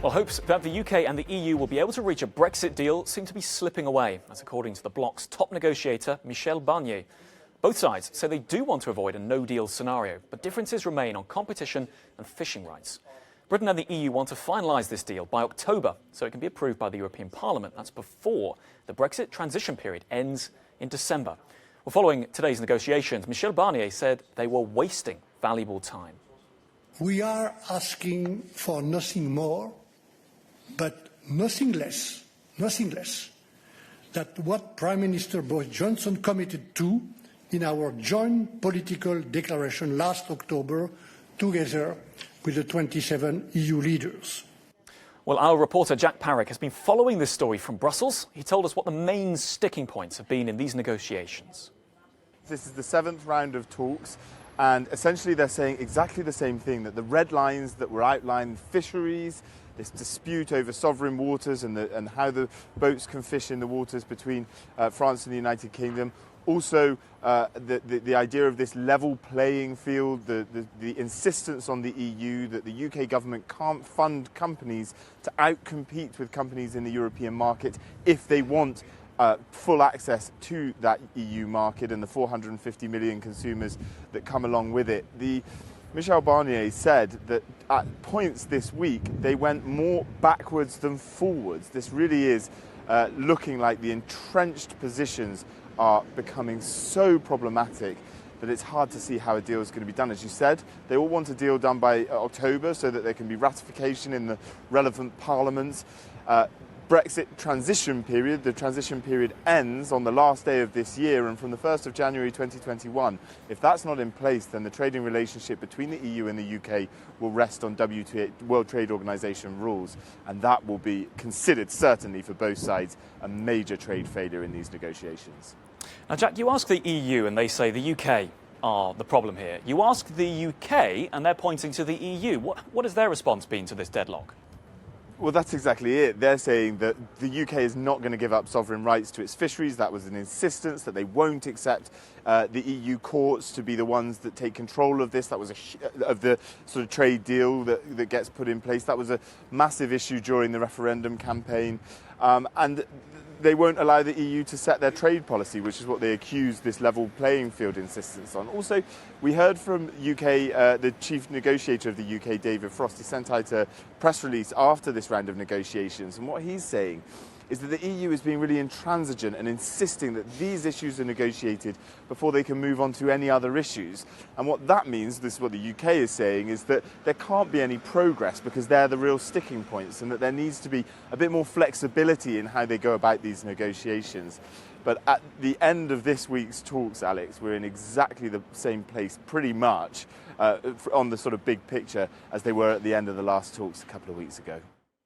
Well, hopes that the UK and the EU will be able to reach a Brexit deal seem to be slipping away. That's according to the bloc's top negotiator, Michel Barnier. Both sides say they do want to avoid a no-deal scenario, but differences remain on competition and fishing rights. Britain and the EU want to finalise this deal by October, so it can be approved by the European Parliament. That's before the Brexit transition period ends in December. Well, following today's negotiations, Michel Barnier said they were wasting valuable time. We are asking for nothing more, but nothing less than what Prime Minister Boris Johnson committed to in our joint political declaration last October, together with the 27 EU leaders. Well, our reporter Jack Parrick has been following this story from Brussels. He told us what the main sticking points have been in these negotiations. This is the 7th round of talks, and essentially they're saying exactly the same thing, that the red lines that were outlined, fisheries, this dispute over sovereign waters and how the boats can fish in the waters between France and the United Kingdom. Also, the idea of this level playing field, the insistence on the EU that the UK government can't fund companies to outcompete with companies in the European market if they want full access to that EU market and the 450 million consumers that come along with it. Michel Barnier said that at points this week they went more backwards than forwards. This really is looking like the entrenched positions are becoming so problematic that it's hard to see how a deal is going to be done. As you said, they all want a deal done by October so that there can be ratification in the relevant parliaments. Brexit transition period, the transition period ends on the last day of this year, and from the 1st of January 2021, if that's not in place, then the trading relationship between the EU and the UK will rest on WTO, World Trade Organization rules, and that will be considered, certainly for both sides, a major trade failure in these negotiations. Now, Jack, you ask the EU and they say the UK are the problem here. You ask the UK and they're pointing to the EU. What has their response been to this deadlock? Well, that's exactly it. They're saying that the UK is not going to give up sovereign rights to its fisheries. That was an insistence that they won't accept the EU courts to be the ones that take control of this. That was of the sort of trade deal that gets put in place. That was a massive issue during the referendum campaign. And they won't allow the EU to set their trade policy, which is what they accuse this level playing field insistence on. Also, we heard from the chief negotiator of the UK, David Frost. He sent out a press release after this round of negotiations, and what he's saying is that the EU is being really intransigent and insisting that these issues are negotiated before they can move on to any other issues. And what that means, this is what the UK is saying, is that there can't be any progress because they're the real sticking points, and that there needs to be a bit more flexibility in how they go about these negotiations. But at the end of this week's talks, Alex, we're in exactly the same place, pretty much, on the sort of big picture as they were at the end of the last talks a couple of weeks ago.